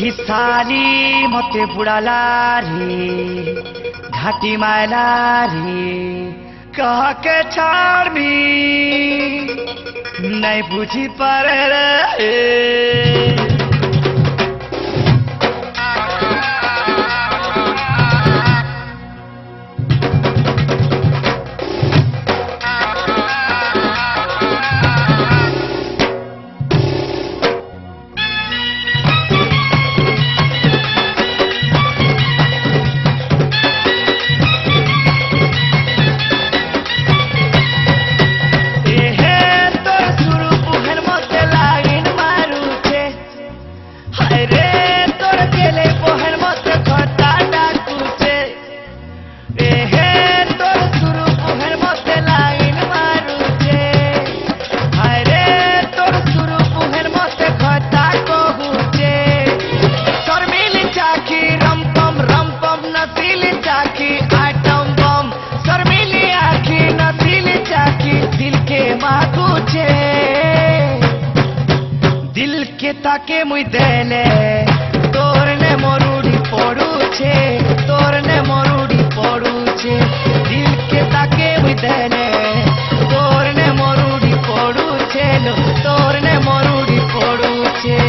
हिसाली मते बुड़ाला रे घाटी मायला रे कह के छाड़मी नहीं बुझी पारे रे दिल के ताके मुई देले तोरने मरुड़ी पड़ुछे तोरने मरुड़ी पड़ुछे दिल के ताके मुई देले तोरने मरुड़ी पड़ुछे लो तोरने मरुड़ी पड़ुछे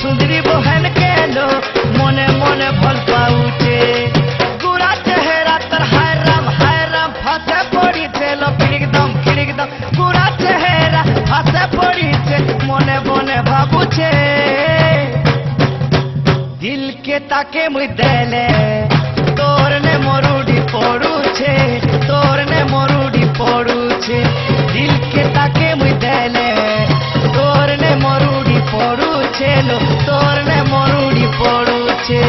सुंदरी बहन के लो मने मने भल पाउचे गुरा चेहरा तर हाय राम फसे पड़ी थे लो किड़िकदम गुरा चेहरा फसे पड़ी थे मने मने भाबुचे दिल के ताके मुई देले तोरने मरुड़ी पड़ुछे तोरने मरुड़ी पड़ुछे दिल के ताके मुई देले तोरने मरुड़ी पड़ुछे लो तोरने मरुड़ी पड़ुछे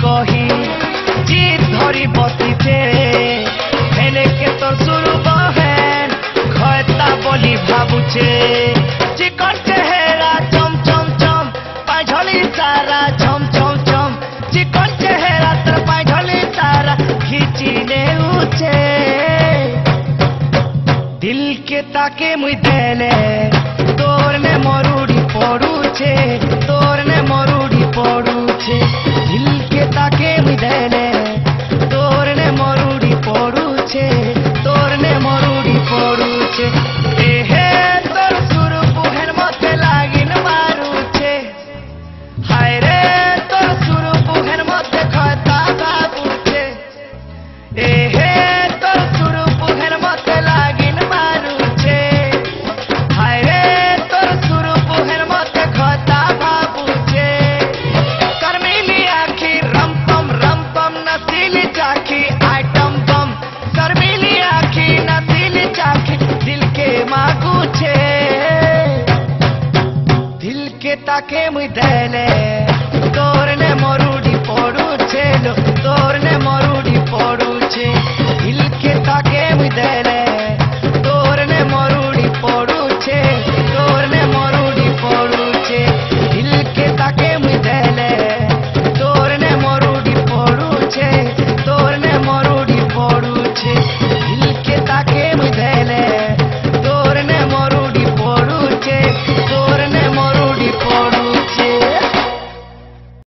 कही जीत धरी बसीचे हेले के तो सुरु बहन खता बोली भाबुचे चिकन चेहरा चम चम चम पाझली सारा चम चम चम चिकन चेहरा तर पाझली सारा खींची ने उचे दिल के ताके मुई देले तोरने मरुड़ी पड़ुछे तोरने मरुड़ी पड़ुछे दिल के ताके मुई देले तोरने मरुड़ी पड़ुछे तोरने मरुड़ी पड़ुछे एहे तोर सुरु बुहेन मते लागिन मारुछे हाय रे तोर सुरु बुहेन मते खता भाबुछे एहे तोर सुरु बुहेन मते लागिन मारुछे हाय रे तोर सुरु बुहेन मते खता भाबुछे करमिली आखी रंपम रंपम नसीली चाखी आइटम बम करमिली आखी नसीली चाखी दिल के मागुछे दिल के ताके मुई देले तोरने मरुड़ी পড়ুছে তোর নে মরুড়ি পড়ু